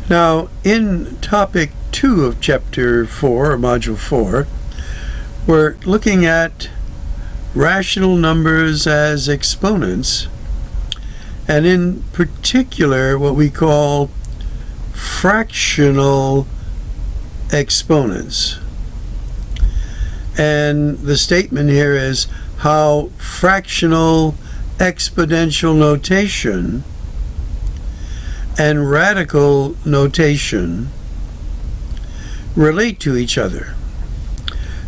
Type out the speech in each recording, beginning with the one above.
Now, in topic 2 of chapter 4, or module 4, we're looking at rational numbers as exponents, and in particular what we call fractional exponents. And the statement here is how fractional exponential notation and radical notation relate to each other.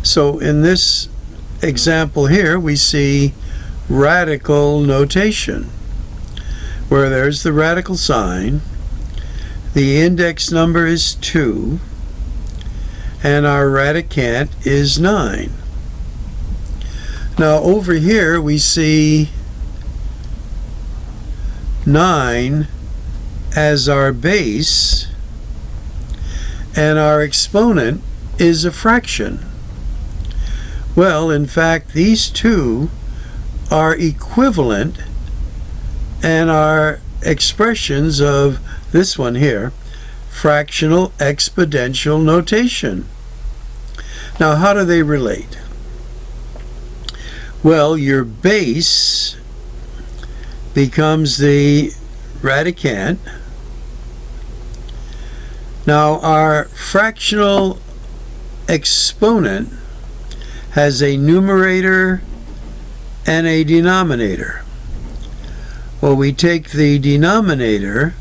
So in this example here, we see radical notation, where there's the radical sign, the index number is 2, and our radicand is 9. Now over here we see 9 as our base, and our exponent is a fraction. Well, in fact, these two are equivalent and are expressions of this one here, fractional exponential notation. Now, how do they relate? Well, your base becomes the radicand. Now, our fractional exponent has a numerator and a denominator. Well, we take the denominator,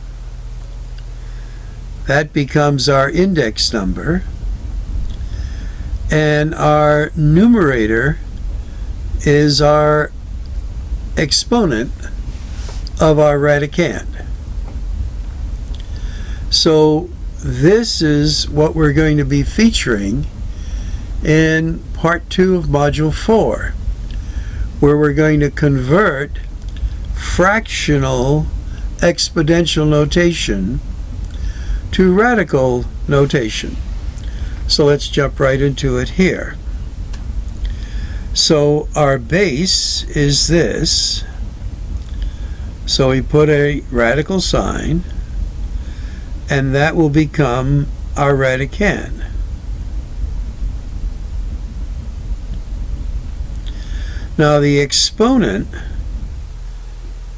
that becomes our index number, and our numerator is our exponent of our radicand. So this is what we're going to be featuring in part 2 of module 4, where we're going to convert fractional exponential notation to radical notation. So let's jump right into it here. So our base is this. So we put a radical sign, and that will become our radicand. Now the exponent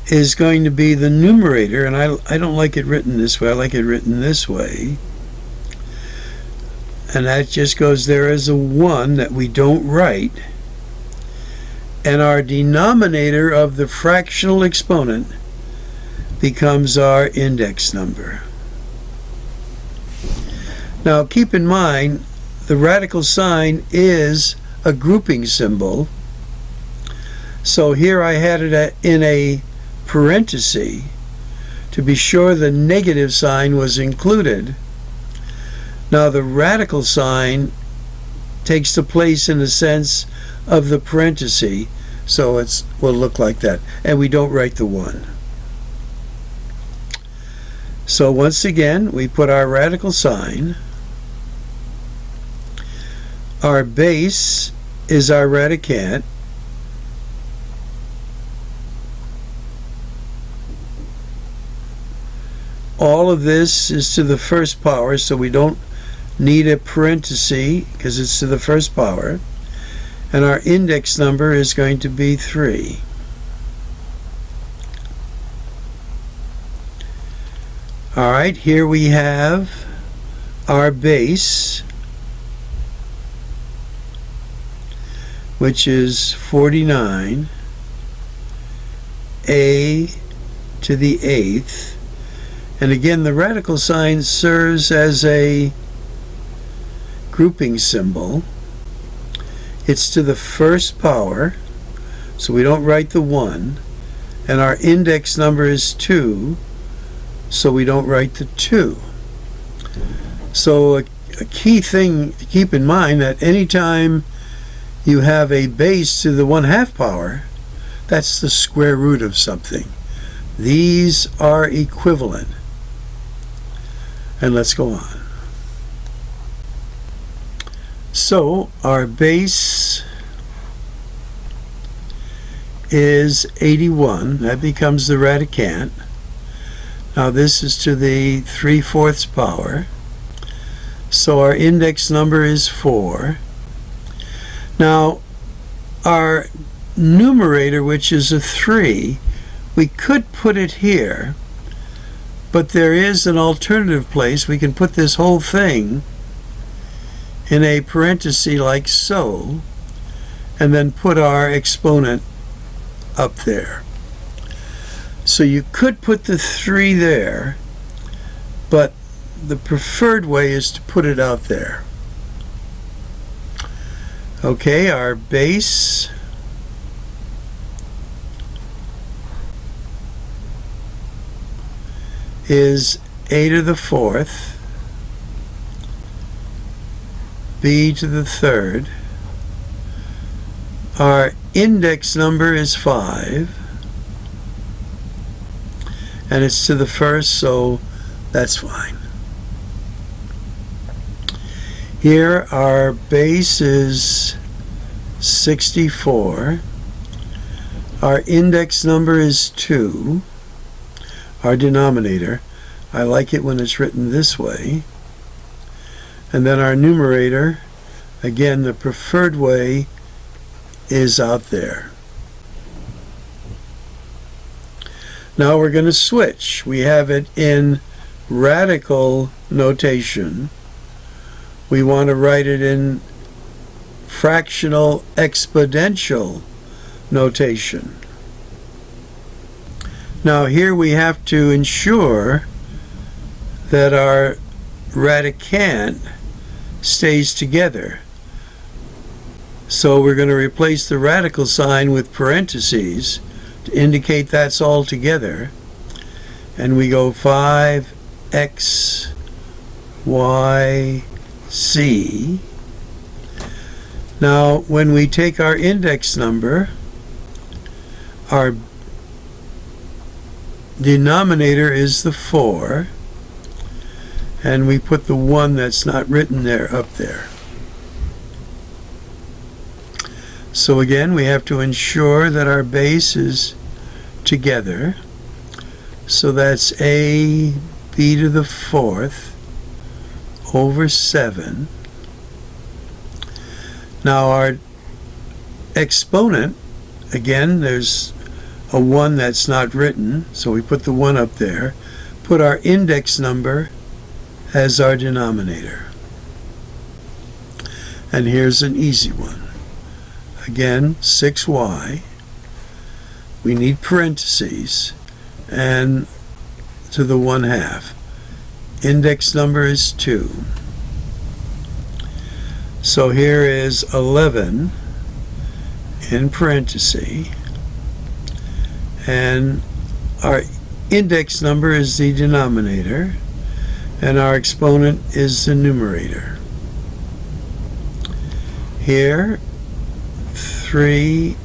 is going to be the numerator, and I don't like it written this way, I like it written this way. And that just goes there as a 1 that we don't write. And our denominator of the fractional exponent becomes our index number. Now keep in mind, the radical sign is a grouping symbol. So here I had it in a parenthesis to be sure the negative sign was included. Now the radical sign takes the place, in a sense, of the parenthesis, so it will look like that, and we don't write the 1. So once again, we put our radical sign, our base is our radicand, all of this is to the first power, so we don't need a parenthesis because it's to the first power, and our index number is going to be 3. Alright, here we have our base, which is 49, a to the 8th. And again, the radical sign serves as a grouping symbol. It's to the first power, so we don't write the 1. And our index number is 2, so we don't write the 2. So a key thing to keep in mind, that anytime you have a base to the 1/2 power, that's the square root of something. These are equivalent. And let's go on. So our base is 81. That becomes the radicand. Now this is to the 3/4 power. So our index number is 4. Now our numerator, which is a 3, we could put it here, but there is an alternative place. We can put this whole thing in a parenthesis like so, and then put our exponent up there. So you could put the 3 there, but the preferred way is to put it out there. Okay, our base is a to the 4th, b to the 3rd. Our index number is 5, and it's to the 1st, so that's fine. Here our base is 64. Our index number is 2. Our denominator, I like it when it's written this way. And then our numerator, again, the preferred way is out there. Now we're going to switch. We have it in radical notation. We want to write it in fractional exponential notation. Now here we have to ensure that our radicand stays together. So we're going to replace the radical sign with parentheses to indicate that's all together. And we go 5x, y, z. Now when we take our index number, our denominator is the 4, and we put the 1 that's not written there up there. So again, we have to ensure that our base is together. So that's a b to the 4th over 7. Now our exponent, again, there's a 1 that's not written, so we put the 1 up there. Put our index number as our denominator. And here's an easy one. Again, 6y. We need parentheses, and to the 1/2. Index number is 2. So here is 11 in parentheses, and our index number is the denominator, and our exponent is the numerator. Here, 3mn.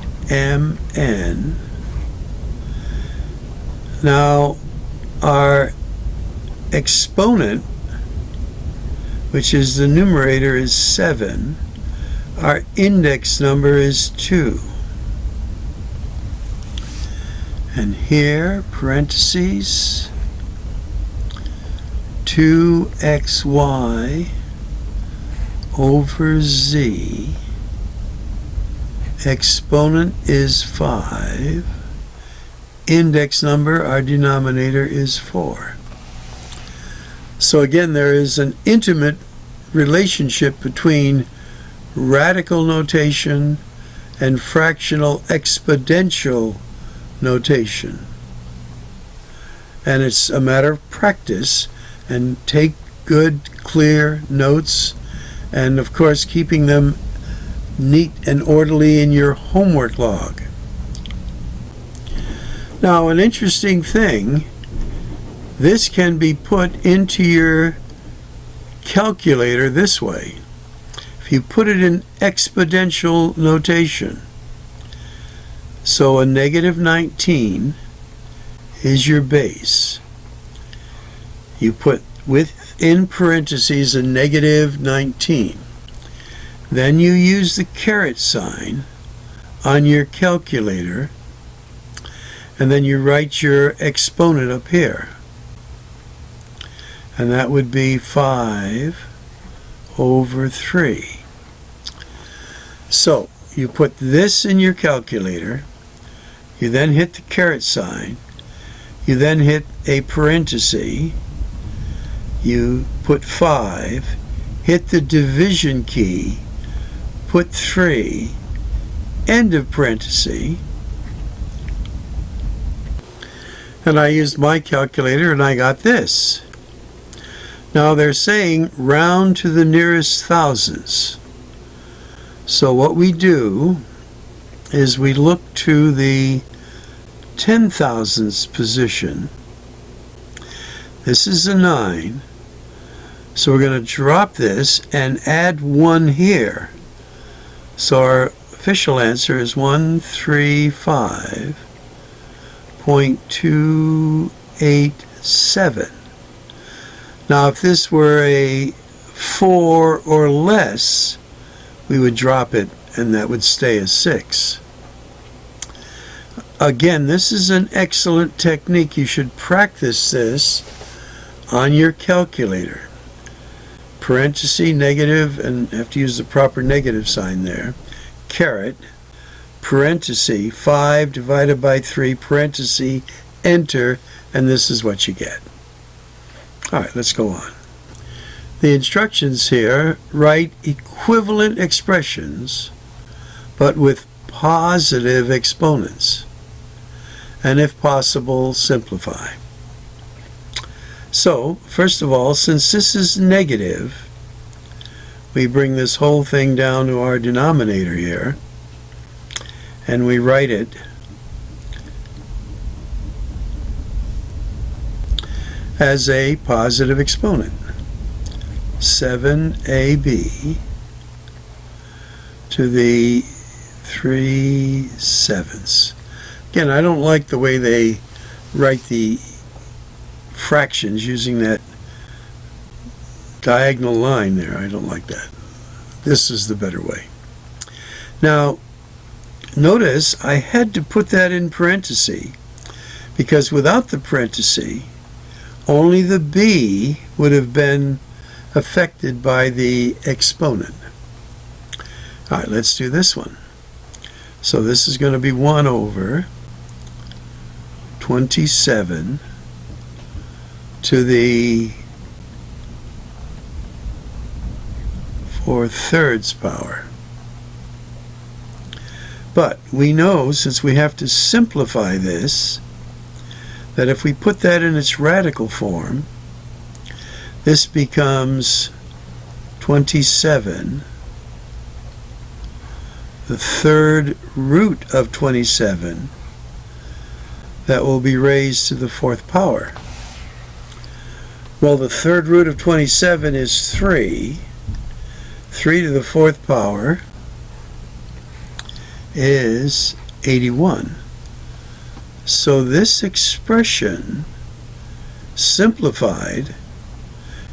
Now, our exponent, which is the numerator, is 7. Our index number is 2. And here, parentheses, 2xy over z. Exponent is 5. Index number, our denominator, is 4. So again, there is an intimate relationship between radical notation and fractional exponential notation. And it's a matter of practice, and take good, clear notes, and of course keeping them neat and orderly in your homework log. Now, an interesting thing, this can be put into your calculator this way. If you put it in exponential notation, so a -19 is your base. You put within parentheses a -19. Then you use the caret sign on your calculator, and then you write your exponent up here. and that would be 5 over 3. So you put this in your calculator, you then hit the caret sign, you then hit a parenthesis, you put 5, hit the division key, put 3, end of parenthesis, and I used my calculator and I got this. Now they're saying round to the nearest thousands. So what we do is we look to the 10,000ths position. This is a 9. So we're going to drop this and add 1 here. So our official answer is 135.287. Now if this were a 4 or less, we would drop it and that would stay a 6. Again, this is an excellent technique. You should practice this on your calculator. Parenthesis, negative, and have to use the proper negative sign there. Caret, parenthesis, 5 divided by 3, parenthesis, enter, and this is what you get. All right, let's go on. The instructions here: write equivalent expressions, but with positive exponents, and if possible, simplify. So, first of all, since this is negative, we bring this whole thing down to our denominator here, and we write it as a positive exponent. 7ab to the 3/7. Again, I don't like the way they write the fractions using that diagonal line there. I don't like that. This is the better way. Now, notice I had to put that in parentheses because without the parentheses, only the b would have been affected by the exponent. All right, let's do this one. So this is going to be 1 over 27 to the 4/3 power. But we know, since we have to simplify this, that if we put that in its radical form, this becomes 27, the 3rd root of 27, that will be raised to the 4th power. Well, the 3rd root of 27 is 3. 3 to the 4th power is 81. So this expression, simplified,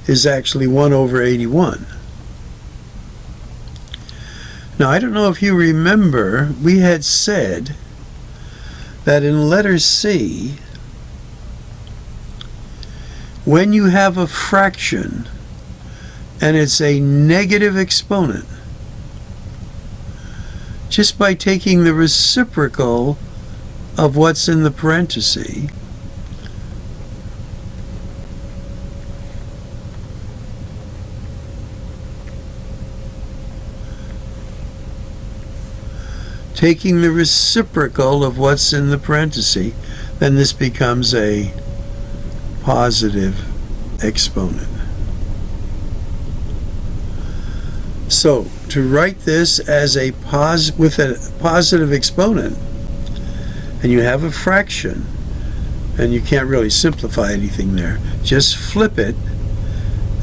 is actually 1 over 81. Now, I don't know if you remember, we had said that in letter C, when you have a fraction and it's a negative exponent, just by taking the reciprocal of what's in the parenthesis, taking the reciprocal of what's in the parenthesis, then this becomes a positive exponent. So to write this as a with a positive exponent, and you have a fraction, and you can't really simplify anything there, just flip it,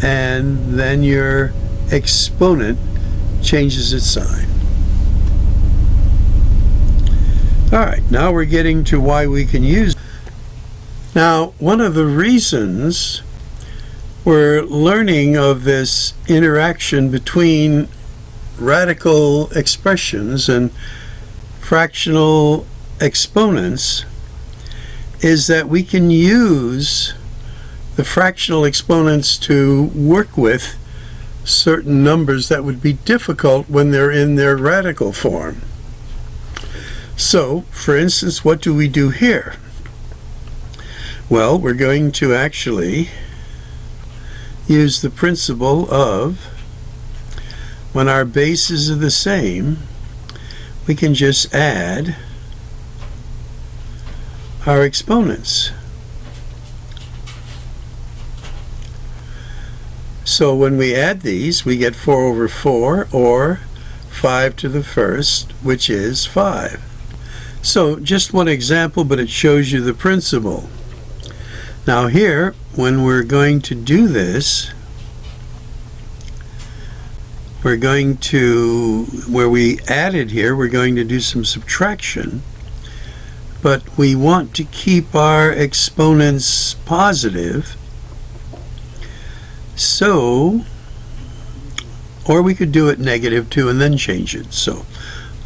and then your exponent changes its sign. Alright, now we're getting to why we can use. Now, one of the reasons we're learning of this interaction between radical expressions and fractional exponents is that we can use the fractional exponents to work with certain numbers that would be difficult when they're in their radical form. So, for instance, what do we do here? Well, we're going to actually use the principle of when our bases are the same, we can just add our exponents. So when we add these, we get 4 over 4, or 5 to the first, which is 5. So just one example, but it shows you the principle. Now here, when we're going to do this, we're going to, where we added here, we're going to do some subtraction, but we want to keep our exponents positive. So, or we could do it -2 and then change it. So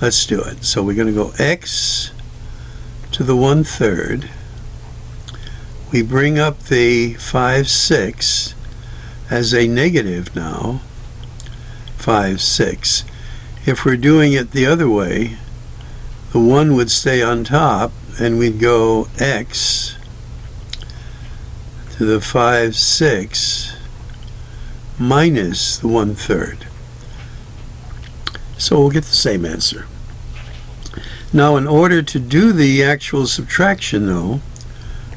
let's do it. So we're going to go x to the 1/3. We bring up the 5, 6 as a negative now, 5, 6. If we're doing it the other way, the 1 would stay on top, and we'd go x to the 5, 6 minus the 1/3. So we'll get the same answer. Now, in order to do the actual subtraction, though,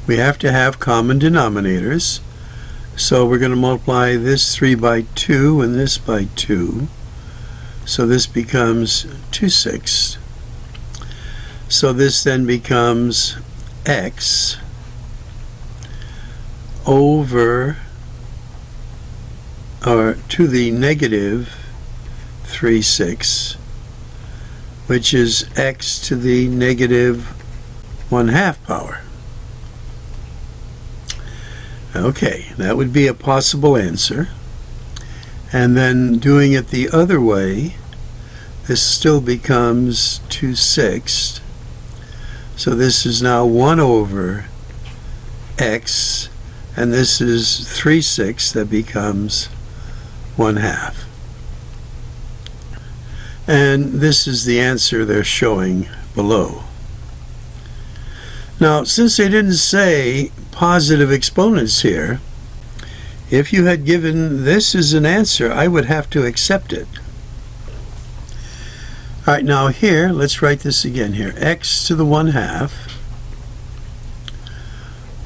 we have to have common denominators. So we're going to multiply this 3 by 2 and this by 2. So this becomes 2/6. So this then becomes x over, or to the -3/6, which is x to the -1/2 power. Okay, that would be a possible answer. And then doing it the other way, this still becomes 2/6. So this is now 1 over x, and this is 3/6, that becomes 1/2. And this is the answer they're showing below. Now, since they didn't say positive exponents here, if you had given this as an answer, I would have to accept it. All right, now here, let's write this again here. X to the 1/2,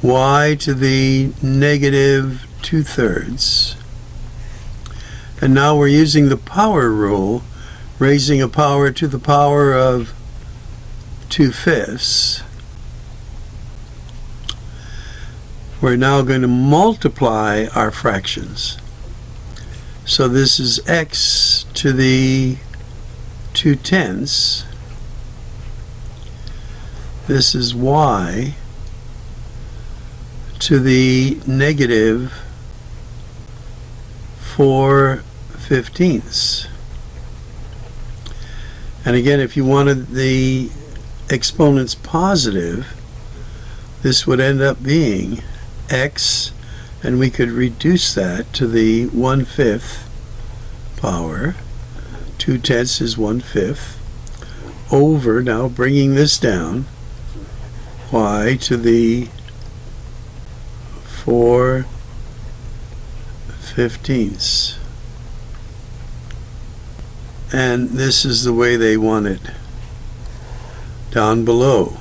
y to the -2/3. And now we're using the power rule, raising a power to the power of 2/5. We're now going to multiply our fractions. So this is x to the 2/10. This is y to the -4/15. And again, if you wanted the exponents positive, this would end up being x, and we could reduce that to the 1/5 power. 2/10 is 1/5 over, now bringing this down, y to the 4/15. And this is the way they want it down below.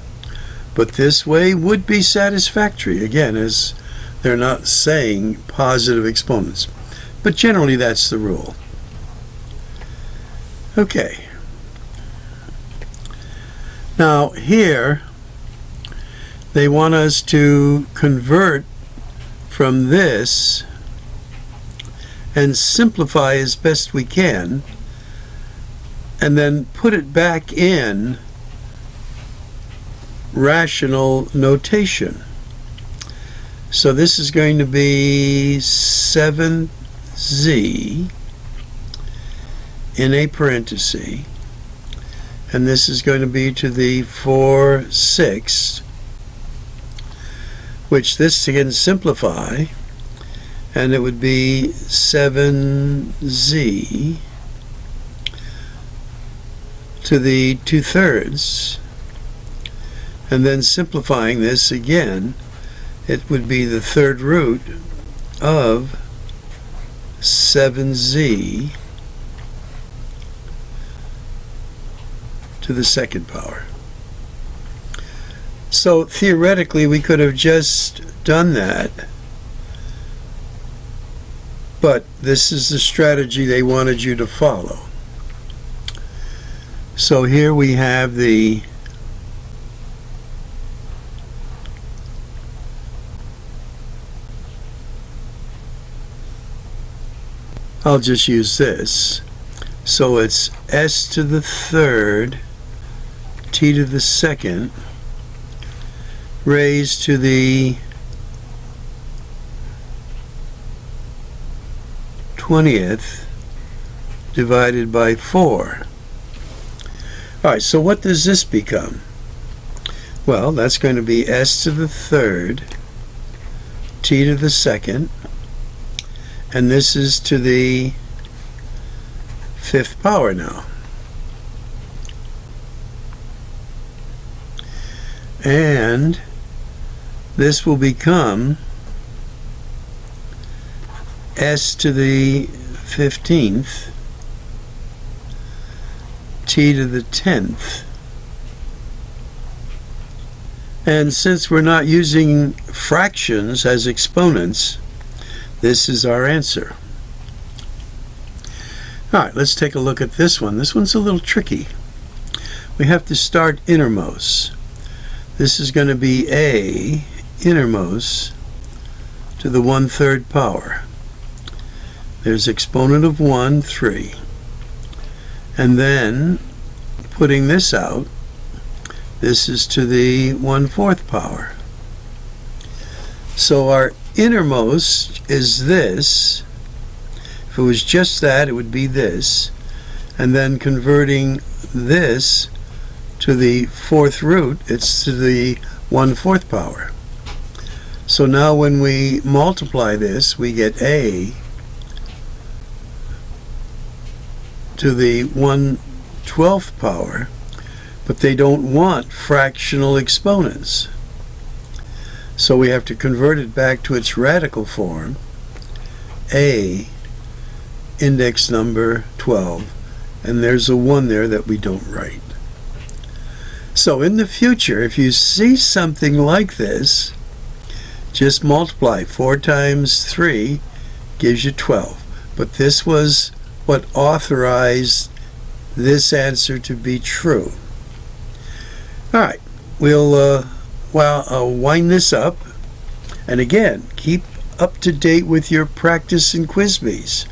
But this way would be satisfactory, again, as they're not saying positive exponents. But generally that's the rule. Okay. Now here they want us to convert from this and simplify as best we can, and then put it back in rational notation. So this is going to be 7z in a parenthesis, and this is going to be to the 4/6, which this can simplify and it would be 7z to the 2/3, and then simplifying this again, it would be the third root of 7z to the second power. So theoretically we could have just done that, but this is the strategy they wanted you to follow. So here we have the I'll just use this. So it's s to the third t to the second raised to the 20th divided by 4. Alright, so what does this become? Well, that's going to be s to the third t to the second, and this is to the 5th power now. And this will become s to the 15th t to the 10th. And since we're not using fractions as exponents, this is our answer. Alright, let's take a look at this one. This one's a little tricky. We have to start innermost. This is going to be a innermost to the 1/3 power. There's exponent of 1, 3. And then, putting this out, this is to the 1/4 power. So our innermost is this. If it was just that, it would be this. And then converting this to the 4th root, it's to the 1/4 power. So now when we multiply this, we get a to the 1/12 power, but they don't want fractional exponents. So we have to convert it back to its radical form, a index number 12, and there's a 1 there that we don't write. So in the future, if you see something like this, just multiply. 4 times 3 gives you 12. But this was what authorized this answer to be true. Alright, we'll wind this up. And again, keep up to date with your practice and quiz bees.